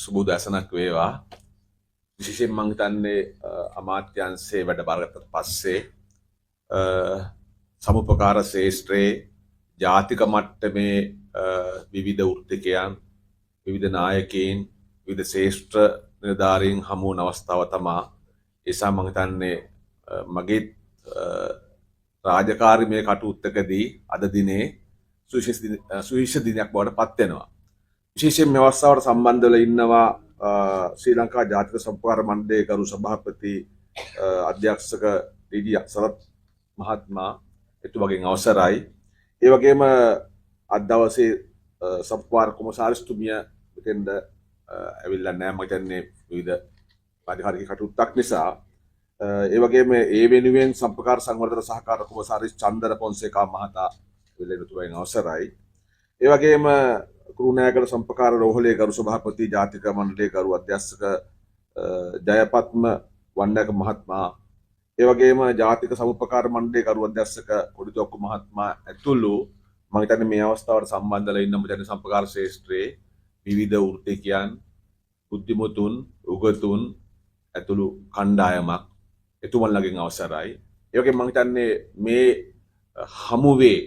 සුබ දැසනක් වේවා. විශේෂයෙන් මම හිතන්නේ අමාත්‍යාංශයේ වැඩ බාරගත්තට පස්සේ සමුපකාර ශේෂ්ත්‍රයේ ජාතික මට්ටමේ විවිධ වෘත්තිකයන්, විවිධ නායකයින්, විවිධ ශේෂ්ත්‍ර නිලධාරීන් හමු වන අවස්ථාව තමයි. ඒ නිසා මම හිතන්නේ මගේ රාජකාරීමේ කටයුත්තකදී අද දිනේ සුවිශේෂ දිනයක් බවට පත් වෙනවා. විශේෂයෙන් මේ අවස්ථාවට සම්බන්ධ වෙලා ඉන්නවා ශ්‍රී ලංකා ජාතික සම්ප්‍රදාය මණ්ඩලයේ ගරු සභාපති අධ්‍යක්ෂක ඩී.ඩී. සරත් මහත්මයා එතුමාගෙන් අවසරයි. ඒ වගේම අද දවසේ සම්ප්‍රදාය කොමසාරිස්තුමිය මෙතෙන්ද ඇවිල්ලා නැහැ. මම හිතන්නේ විවිධ රාජකාරී කටයුත්තක් නිසා. ඒ වගේම ඒ වෙනුවෙන් සම්ප්‍රදාය සංවර්ධන සහකාර කොමසාරිස් චන්දර පොන්සේකා මහතා එතුමාගෙන් අවසරයි. ඒ වගේම කුරුණෑගල සම්ප්‍රකාර රෝහලේ ගරු සභාපති ජාතික මණ්ඩලයේ ගරු අධ්‍යක්ෂක ජයපත්ම වණ්ඩක මහත්මයා, ඒ වගේම ජාතික සමුපකාර මණ්ඩලයේ ගරු අධ්‍යක්ෂක කොඩිතොක්කු මහත්මයා ඇතුළු මම හිතන්නේ මේ අවස්ථාවට සම්බන්ධ වෙලා ඉන්න මුදල් සම්ප්‍රකාර ශාස්ත්‍රයේ විවිධ වෘත්තිකයන්, බුද්ධිමතුන්, උගතුන් ඇතුළු කණ්ඩායමක් එතුමන්ලගෙන් අවසරයි. ඒ වගේම මම හිතන්නේ මේ හමුවේ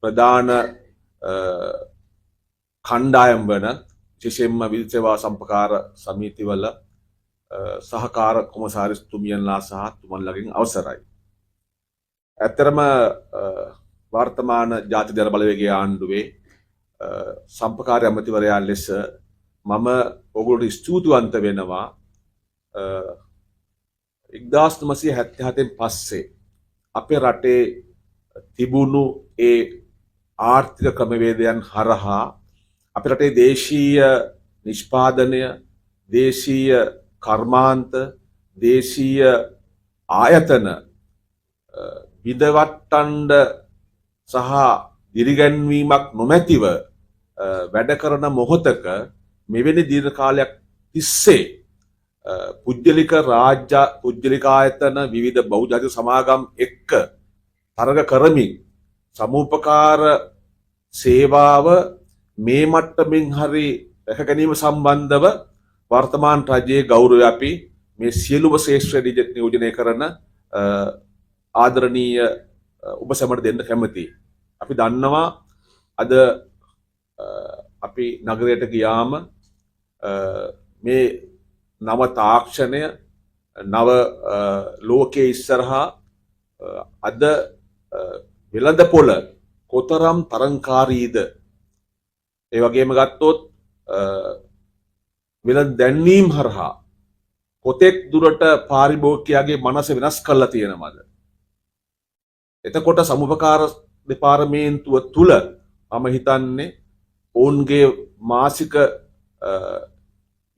ප්‍රධාන කණ්ඩායම් වන විශේෂයෙන්ම විදුලි සේවා සම්ප්‍රකාර සමිතිවල සහකාර කොමසාරිස්තුමියන්ලා සහ තුමන්ලගෙන් අවසරයි. ඇත්තරම වර්තමාන ජාතික ජන බලවේගයේ ආණ්ඩුවේ සම්ප්‍රකාර ඇමතිවරයා ලෙස මම ඔයගොල්ලෝ ස්තුතිවන්ත වෙනවා. 1977න් පස්සේ අපේ රටේ තිබුණු ඒ ආර්ථික ක්‍රමවේදයන් හරහා අපේ රටේ දේශීය නිෂ්පාදනය, දේශීය කර්මාන්ත, දේශීය ආයතන විදවට්ටන්න සහ දිරිගැන්වීමක් නොමැතිව වැඩ කරන මොහොතක මෙවැනි දීර්ඝ කාලයක් තිස්සේ පුද්ගලික රාජ්‍ය පුද්ගලික ආයතන විවිධ බහුජාතික සමාගම් එක්ක තරග කරමින් සමුපකාර සේවාව මේ මට්ටමින් හරි රැක ගැනීම සම්බන්ධව වර්තමාන රජයේ ගෞරවය අපි මේ සියලුම ශ්‍රේෂ්ඨ නියෝජනය කරන ආදරණීය ඔබ සැමට දෙන්න කැමතියි. අපි දන්නවා අද අපි නගරයට ගියාම මේ නව තාක්ෂණය, නව ලෝකයේ ඉස්සරහා අද වෙළඳ පොළ කොතරම් තරංකාරීද, ඒ වගේම ගත්තොත් වෙළඳ දැන්වීම් හරහා කොතෙක් දුරට පාරිභෝගිකයාගේ මනස වෙනස් කරලා තියෙනවද? එතකොට සමුපකාර දෙපාර්තමේන්තුව තුල මම හිතන්නේ ඔවුන්ගේ මාසික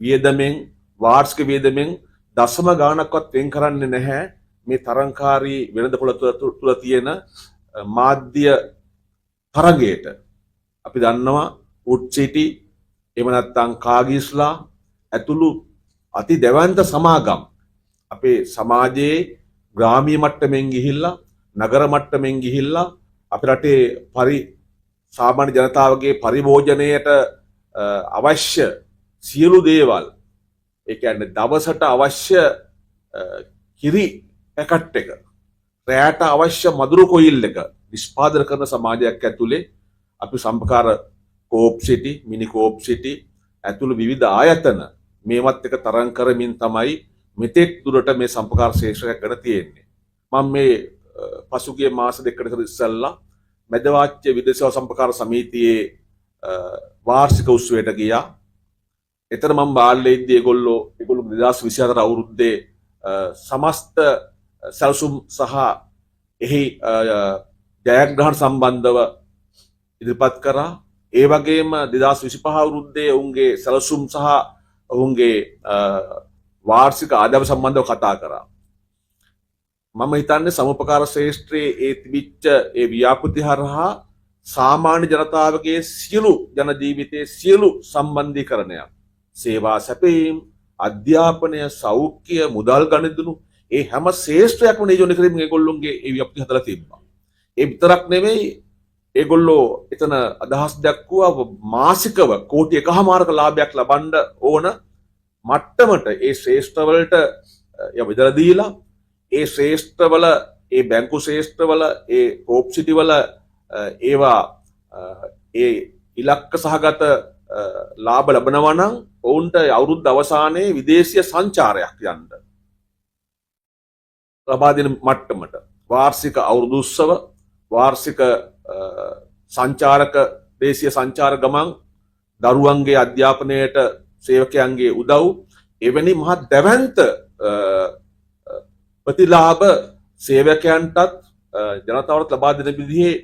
වියදමෙන්, වාර්ෂික වියදමෙන් දශම ගාණක්වත් වෙන් කරන්නේ නැහැ මේ තරංකාරී වෙළඳපොළ තුල තියෙන මාධ්‍ය තරගයට. අපි දන්නවා උඩ් සිටි, එහෙම නැත්නම් කාගිස්ලා ඇතුළු අති දැවැන්ත සමාගම් අපේ සමාජයේ ග්‍රාමීය මට්ටමින් ගිහිල්ලා, නගර මට්ටමින් ගිහිල්ලා අපේ රටේ සාමාන්‍ය ජනතාවගේ පරිභෝජනයට අවශ්‍ය සියලු දේවල්, ඒ කියන්නේ දවසට අවශ්‍ය කිරි පැකට් එක, රැයට අවශ්‍ය මදුරු කොයිල් එක නිෂ්පාදනය කරන සමාජයක් ඇතුලේ අපි සම්පකාර කෝප් සිටි, මිනි කෝප් සිටි ඇතුළු විවිධ ආයතන මේවත් එක තරම් කරමින් තමයි මෙතෙක් දුරට මේ සම්පකාර ශේෂ්ත්‍රයක් ගන්න තියෙන්නේ. මම මේ පසුගිය මාස දෙකකට විතර ඉස්සෙල්ලා මැදවාච්‍ය විදේශ සම්පකාර සමිතියේ වාර්ෂික උත්සවයට ගියා. එතන මම බාල්ලේදී ඒගොල්ලෝ 2024 අවුරුද්දේ සමස්ත සැලසුම් සහ එහි ජයග්‍රහණ සම්බන්ධව ඉදිරිපත් කරා. ඒ වගේම 2025 අවුරුද්දේ ඔවුන්ගේ සැලසුම් සහ ඔවුන්ගේ වාර්ෂික ආදායම සම්බන්ධව කතා කරා. මම හිතන්නේ සමුපකාර ශාස්ත්‍රයේ ඒ තිබිච්ච ඒ ව්‍යාපෘති හරහා සාමාන්‍ය ජනතාවගේ සියලු ජන ජීවිතයේ සියලු සම්බන්ධීකරණයක්, සේවා සැපයීම්, අධ්‍යාපනය, සෞඛ්‍ය, මුදල් ගනුදෙනු, ඒ හැම ශාස්ත්‍රයක්ම නියෝජනය කිරීමෙන් ඒගොල්ලෝගේ ඒ ව්‍යාපෘති හදලා තිබ්බා. ඒ විතරක් නෙවෙයි, ඒගොල්ලෝ එතන අදහස් දක්වුවා මාසිකව කෝටි 1.5ක ලාභයක් ලබන්න ඕන මට්ටමට ඒ ශ්‍රේෂ්ඨවලට විදලා දීලා ඒ ශ්‍රේෂ්ඨවල ඒ බැංකු ශ්‍රේෂ්ඨවල ඒ කෝප් සිටිවල ඒවා ඒ ඉලක්ක සහගත ලාභ ලබනවා නම් ඔවුන්ට අවුරුද්ද අවසානයේ විදේශීය සංචාරයක් යන්න ලබා දෙන මට්ටමට වාර්ෂික අවුරුදු උත්සව වාර්ෂික සංචාරක දේශීය සංචාර ගමන් දරුවන්ගේ අධ්‍යාපනයට සේවකයන්ගේ උදව් එවැනි මහත් දැවැන්ත ප්‍රතිලාභ සේවකයන්ටත් ජනතාවට ලබා දෙන විදිහේ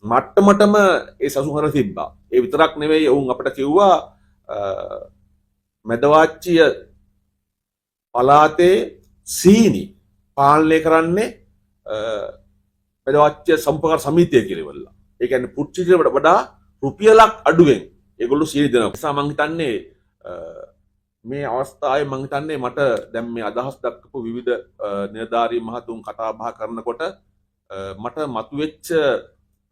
මට්ටමටම ඒ සසුහර තිබ්බා. ඒ විතරක් නෙවෙයි ඔවුන් අපට කිව්වා මැදවාච්චිය පළාතේ සීනි පාලනය කරන්නේ මැදවාච්චිය සම්පකාර සමිතිය කියලා ඉවරලා. ඒ කියන්නේ පුච්චිට වඩා රුපියලක් අඩුවෙන් ඒගොල්ලෝ සීනි දෙනවා. නිසා මම හිතන්නේ මේ අවස්ථාවේ මම හිතන්නේ මට දැන් මේ අදහස් දක්වපු විවිධ නිලධාරී මහතුන් කතා බහ කරනකොට මට මතුවෙච්ච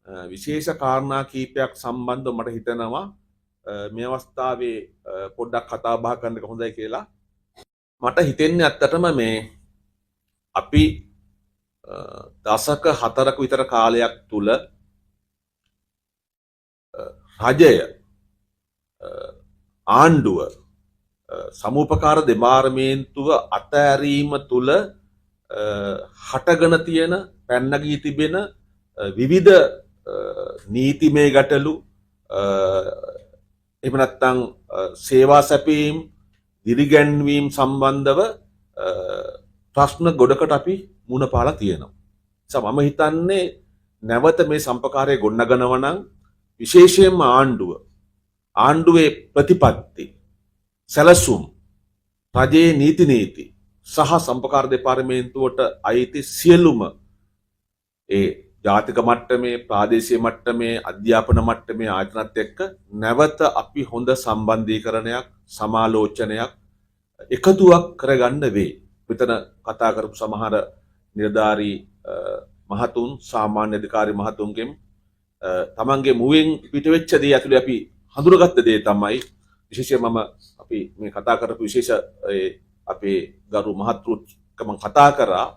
විශේෂ කාරණා කීපයක් සම්බන්ධව මට හිතෙනවා මේ අවස්ථාවේ පොඩ්ඩක් කතා බහ කරන්න එක හොඳයි කියලා. මට හිතෙන්නේ ඇත්තටම මේ අපි දශක 4ක විතර කාලයක් තුල රජය ආණ්ඩුව සමූපකාර දෙපාර්තමේන්තුව අතෑරීම තුල හටගෙන තියෙන පැන්නගී තිබෙන විවිධ නීතිමය ගැටලු එහෙම නැත්නම් සේවා සැපීම් දිරිගැන්වීම් සම්බන්ධව ප්‍රශ්න ගොඩකට අපි මුණ පාලා තියෙනවා. මම හිතන්නේ නැවත මේ සම්පකාරය ගොඩනගනවා නම් විශේෂයෙන්ම ආණ්ඩුවේ ප්‍රතිපත්ති සැලසුම් රජයේ නීති සහ සම්පකාර දෙපාර්තමේන්තුවට අයිති සියලුම ඒ ජාතික මට්ටමේ ප්‍රාදේශීය මට්ටමේ අධ්‍යාපන මට්ටමේ ආයතනත් එක්ක නැවත අපි හොඳ සම්බන්ධීකරණයක් සමාලෝචනයක් එකතුවක් කරගන්න වේ. මෙතන කතා කරපු සමහර නිලධාරී මහතුන් සාමාන්‍ය අධිකාරී මහතුන්ගෙන් තමන්ගේ මුවෙන් පිටවෙච්ච දේ ඇතුලේ අපි හඳුනගත්ත දේ තමයි විශේෂයෙන්ම අපි මේ කතා කරපු විශේෂ අපේ ගරු මහත්තුත් මම කතා කරා.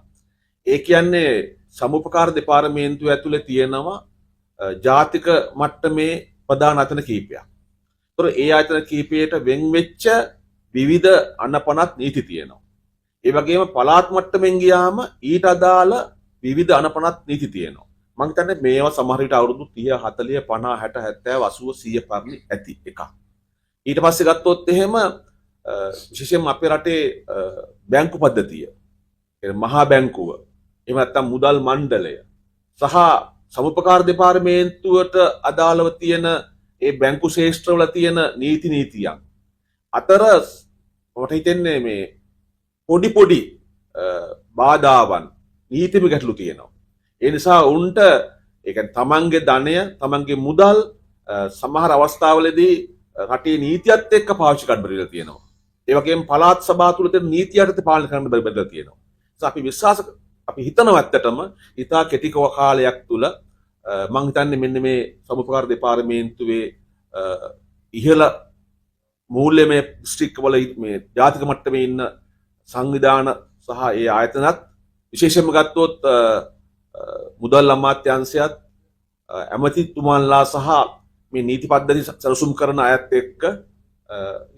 ඒ කියන්නේ සමුපකාර දෙපාර්තමේන්තුව ඇතුලේ තියෙනවා ජාතික මට්ටමේ ප්‍රධාන ආයතන කීපයක්. ඒතර ඒ ආයතන කීපයට වෙන් වෙච්ච විවිධ අනපනත් නීති තියෙනවා. ඒ වගේම පළාත් මට්ටමින් ගියාම ඊට අදාළ විවිධ අනපනත් නීති තියෙනවා. මම හිතන්නේ මේවා සමහර විට අවුරුදු 30 40 50 60 70 80 100 පරිදි ඇති එකක්. ඊට පස්සේ ගත්තොත් එහෙම විශේෂයෙන්ම අපේ රටේ බැංකු පද්ධතිය මහා බැංකුව එහෙම නැත්නම් මුදල් මණ්ඩලය සහ සමුපකාර දෙපාර්තමේන්තුවට අදාළව තියෙන ඒ බැංකු ශේෂ්ත්‍රවල තියෙන නීතියන් අතර මට හිතෙන්නේ මේ පොඩි බාධාවන් නීතිමය ගැටලු තියෙනවා. ඒ නිසා උන්ට ඒ කියන්නේ තමන්ගේ ධනය තමන්ගේ මුදල් සමහර අවස්ථාවලදී රටේ නීතියත් එක්ක පාවිච්චි කරන්න බැරිලා තියෙනවා. ඒ වගේම පළාත් සභාව තුළ තියෙන නීති යටතේ පාලනය කරන්න බැරිලා තියෙනවා. අපි හිතනවා ඇත්තටම ඉතා කෙටි කාලයක් තුල මම හිතන්නේ මෙන්න මේ සමුපකාර දෙපාර්තමේන්තුවේ ඉහළ මූල්‍යමය දිස්ත්‍රික්ක වල මේ ජාතික මට්ටමේ ඉන්න සංවිධාන සහ ඒ ආයතනත් විශේෂයෙන්ම ගත්තොත් මුදල් අමාත්‍යාංශයත් ඇමතිතුමාන්ලා සහ මේ නීති පද්ධති සැලසුම් කරන අයත් එක්ක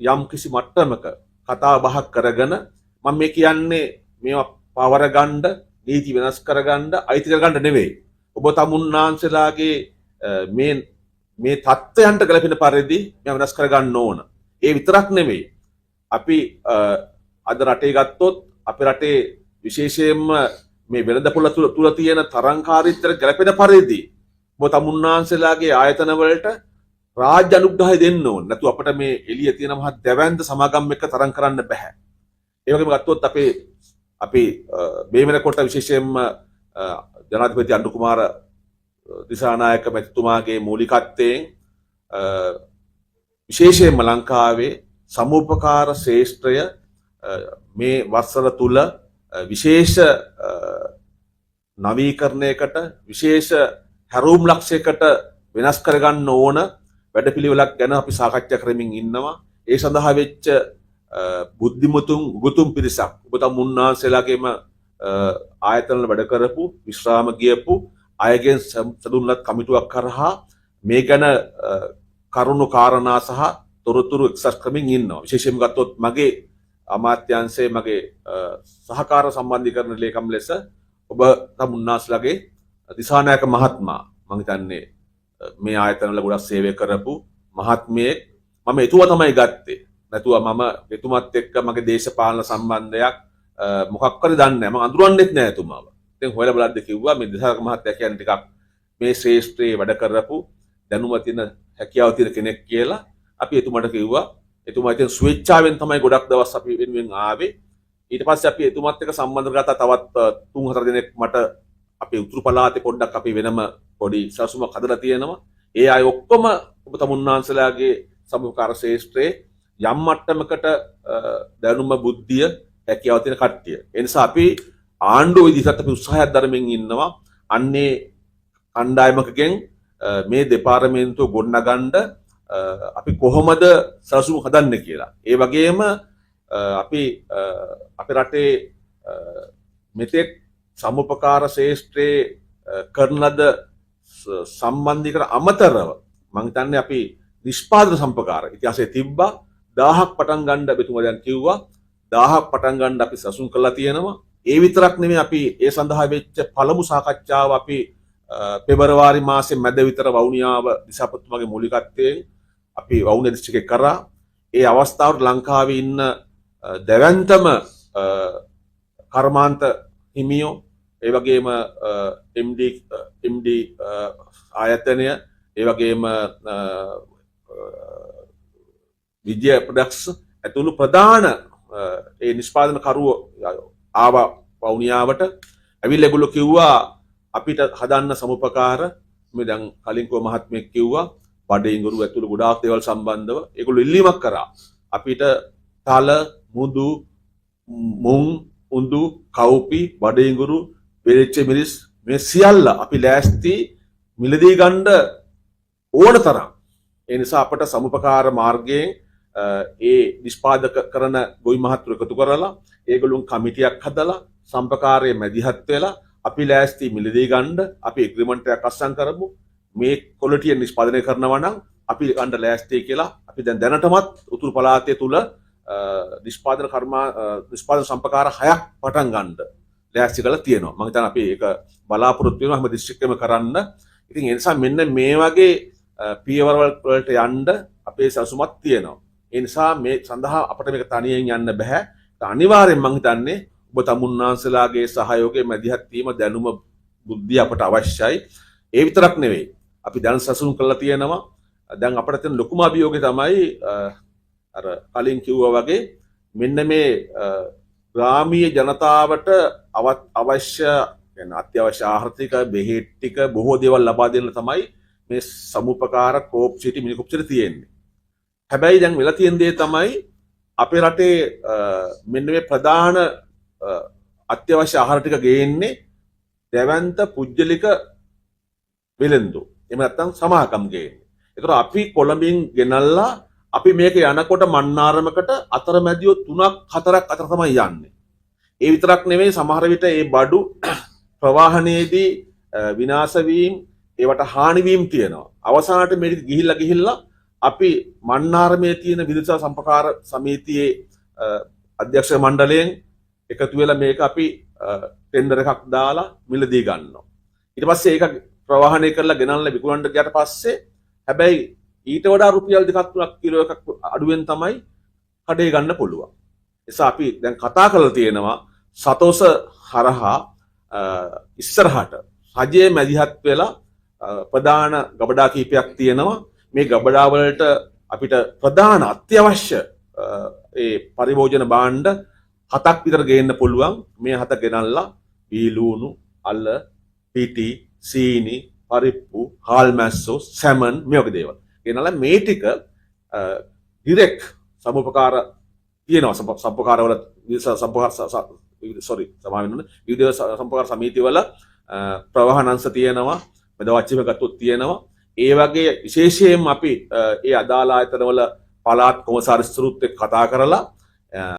යම් කිසි මට්ටමක කතා බහක් කරගෙන මම මේ කියන්නේ මේවා පවර ගන්න නීති වෙනස් කරගන්න අයිති කරගන්න නෙවෙයි. ඔබ තමුන්නාන්සලාගේ මේ தත්ත්වයන්ට ගැලපෙන පරිදි මේ වෙනස් කරගන්න ඕන. ඒ විතරක් නෙවෙයි. අපි අද රටේ ගත්තොත් අපේ රටේ විශේෂයෙන්ම මේ වෙළඳපොළ තුල තියෙන තරංකාරීත්වයට ගැලපෙන පරිදි ඔබ තමුන්නාන්සලාගේ ආයතන වලට රාජ්‍ය අනුග්‍රහය දෙන්න ඕන. නැතු අපිට මේ එළිය තියෙන මහත් දැවැන්ත සමාගම් එක්ක තරං කරන්න බෑ. ඒ වගේම ගත්තොත් අපි බේමනකොට විශේෂයෙන්ම ජනාධිපති අනුර කුමාර දිසානායක මැතිතුමාගේ මූලිකත්වයෙන් විශේෂයෙන්ම ලංකාවේ සමුපකාර ශේෂ්ත්‍රය මේ වසර තුල විශේෂ නවීකරණයකට විශේෂ හැරවුම් ලක්ෂයකට වෙනස් කරගන්න ඕන වැඩපිළිවෙලක් ගැන අපි සාකච්ඡා කරමින් ඉන්නවා. ඒ සඳහා වෙච්ච බුද්ධිමතුන් උගතුන් පිරිසක් ඔබ තම උන්වහන්සේලාගේම ආයතනවල වැඩ කරපු විශ්‍රාම ගියපු අයගෙන් සදුන්ලත් කමිටුවක් කරහා මේ ගැන කරුණු කාරණා සහ තොරතුරු එක්සස් කරමින් ඉන්නවා. විශේෂයෙන්ම ගත්තොත් මගේ අමාත්‍යාංශයේ මගේ සහකාර සම්බන්ධීකරණ ලේකම් ලෙස ඔබ තම උන්වහන්සේලාගේ දිසානායක මහත්මයා මම හිතන්නේ මේ ආයතනවල ගොඩක් සේවය කරපු මහත්මියෙක්. මම එතුමා තමයි ගත්තේ. නැතුව මම එතුමත් එක්ක මගේ දේශපාලන සම්බන්ධයක් මොකක් කරේ දන්නේ නැහැ. මම අඳුරන්නෙත් නැහැ එතුමාව. ඉතින් හොයලා බලද්දි කිව්වා මේ දිසානායක මහත්තයා කියන්නේ ටිකක් මේ ශ්‍රේෂ්ඨයේ වැඩ කරපු දැනුම තියෙන හැකියාව තියෙන කෙනෙක් කියලා අපි එතුමාට කිව්වා. එතුමා ඉතින් ස්වේච්ඡාවෙන් තමයි ගොඩක් දවස් අපි වෙනුවෙන් ආවේ. ඊට පස්සේ අපි එතුමත් එක්ක සම්බන්ධ කරගත්තා තවත් 3-4 දෙනෙක් මට අපේ උතුරු පළාතේ පොඩ්ඩක් අපි වෙනම පොඩි සසුමක් හදලා තියෙනවා. ඒ අය ඔක්කොම ඔබ තමුන්නාන්සලාගේ සමුකාර ශේෂ්ත්‍රයේ යම් මට්ටමකට දැනුම බුද්ධිය හැකියාව තියෙන කට්ටිය. ඒ නිසා අපි ආණ්ඩුව විදිහට අපි උත්සාහයක් දරමින් ඉන්නවා. අන්නේ කණ්ඩායමකගෙන් මේ දෙපාර්තමේන්තුව ගොඩනගන්න අපි කොහොමද සලසුම් හදන්නේ කියලා. ඒ වගේම අපි අපේ රටේ මෙතෙක් සමුපකාර ශේෂ්ත්‍රයේ කරන ලද සම්බන්ධීකර අමතරව මම හිතන්නේ අපි නිෂ්පාදන සම්පකාර ඉතිහාසයේ තිබ්බා 1000ක් පටන් ගන්න බෙතුම දැන් කිව්වා 1000ක් පටන් ගන්න අපි සසුන් කරලා තියෙනවා. ඒ විතරක් නෙමෙයි අපි ඒ සඳහා වෙච්ච පළමු සාකච්ඡාව අපි පෙබරවාරි මාසයේ මැද විතර වවුනියාව දිසාපතිතුමාගේ මූලිකත්වයෙන් අපි වවුනියා දිස්ත්‍රික්කේ කරා. ඒ අවස්ථාවට ලංකාවේ ඉන්න දැවැන්තම කර්මාන්ත හිමියෝ ඒ වගේම MD ආයතනය ඒ වගේම විද්‍ය ප්‍රොඩක්ට්ස් ඇතුළු ප්‍රධාන ඒ නිෂ්පාදන කරුවෝ ආවා වවුනියාවට. ඇවිල්ලා ඒගොල්ලෝ කිව්වා අපිට හදන්න සමුපකාර මේ දැන් කලින් කෝ මහත්මයෙක් කිව්වා බඩේඟුරු ඇතුළු ගොඩාක් දේවල් සම්බන්ධව ඒගොල්ලෝ ඉල්ලීමක් කරා. අපිට තල මුදු මුං උඳු කවුපි බඩේඟුරු වෙලෙච්ච මිරිස් මේ සියල්ල අපි ලෑස්ති මිලදී ගන්න ඕන තරම්. ඒ නිසා අපට සමුපකාර මාර්ගයෙන් ඒ නිෂ්පාදක කරන ගොවි මහත්තුරු එකතු කරලා ඒගොල්ලොන් කමිටියක් හදලා සම්පකාරයේ මැදිහත් වෙලා අපි ලෑස්ති මිලදී ගන්න අපි එග්‍රීමන්ට් එකක් අත්සන් කරමු. මේ ක්වොලිටිය නිෂ්පාදනය කරනවා නම් අපි ගන්න ලෑස්ති කියලා අපි දැනටමත් උතුරු පළාතේ තුල නිෂ්පාදන සම්පකාර 6ක් පටන් ගන්න ලෑස්ති කරලා තියෙනවා. මම හිතන්නේ අපි ඒක බලාපොරොත්තු වෙනවා හැම දිස්ත්‍රික්කෙම කරන්න. ඉතින් ඒ නිසා මෙන්න මේ වගේ පියවර වලට යන්න අපේ සසුමක් තියෙනවා. ඒ නිසා මේ සඳහා අපිට මේක තනියෙන් යන්න බෑ. අනිවාර්යෙන් මම හිතන්නේ ඔබ තමුන්නාන්සලාගේ සහයෝගය මැදිහත් වීම දැනුම බුද්ධිය අපට අවශ්‍යයි. ඒ විතරක් නෙවෙයි. අපි දැන් සසුන් කරලා තියෙනවා. දැන් අපිට තියෙන ලොකුම අභියෝගය තමයි අර කලින් කිව්වා වගේ මෙන්න මේ ග්‍රාමීය ජනතාවට අවශ්‍ය يعني අත්‍යවශ්‍ය ආහාර ටික බෙහෙත් ටික බොහෝ දේවල් ලබා දෙන්න තමයි මේ සමුපකාර කෝප් සිටි මිනි කුප්සිට තියෙන්නේ. හැබැයි දැන් වෙලා තියෙන දේ තමයි අපේ රටේ මෙන්න මේ ප්‍රධාන අත්‍යවශ්‍ය ආහාර ටික ගේන්නේ දැවැන්ත පුජ්‍යලික වෙළෙන්දු. එහෙම නැත්නම් සමාගම් ගේන්නේ. ඒතර අපි කොළඹින් ගෙනල්ලා අපි මේක යනකොට මන්නාරමකට අතරමැදියෝ 3-4ක් අතර තමයි යන්නේ. ඒ විතරක් නෙවෙයි සමහර විට මේ බඩු ප්‍රවාහනයේදී විනාශ වීම ඒවට හානි වීම තියෙනවා. අවසානට මේක ගිහිල්ලා අපි මන්නාරමේ තියෙන විදුලි සම්පකාර සමිතියේ අධ්‍යක්ෂ මණ්ඩලයෙන් එකතු වෙලා මේක අපි ටෙන්ඩර් එකක් දාලා මිලදී ගන්නවා. ඊට පස්සේ ඒක ප්‍රවාහනය කරලා ගෙනල්ලා විකුණන්න ගියාට පස්සේ හැබැයි ඊට වඩා රුපියල් 2-3 කිලෝ එකක් අඩුවෙන් තමයි කඩේ ගන්න පුළුවන්. නිසා අපි දැන් කතා කරලා තියෙනවා සතෝස හරහා ඉස්සරහට රජයේ මැදිහත් වෙලා ප්‍රධාන ගබඩා කීපයක් තියෙනවා. මේ ගබඩා වලට අපිට ප්‍රධාන අත්‍යවශ්‍ය ඒ පරිභෝජන භාණ්ඩ 7ක් විතර ගේන්න පුළුවන්. මේ 7 ගෙනල්ලා බීලූණු, අල, පිටි, සීනි, පරිප්පු, හාල් මැස්සෝ, සැමන් මේ වගේ දේවල්. ගෙනල්ලා මේ ටික ඩිරෙක්ට් සමුපකාර තියෙනවා සම්පකාර වල විවිධ සම්පකාර සමිති වල ප්‍රවාහන අංශ තියෙනවා. මෙදවච්චිම ගත්තොත් තියෙනවා. ඒ වගේ විශේෂයෙන් අපි ඒ අදාළ ආයතන වල පළාත් කොමසාරිස්තුරුත් එක්ක කතා කරලා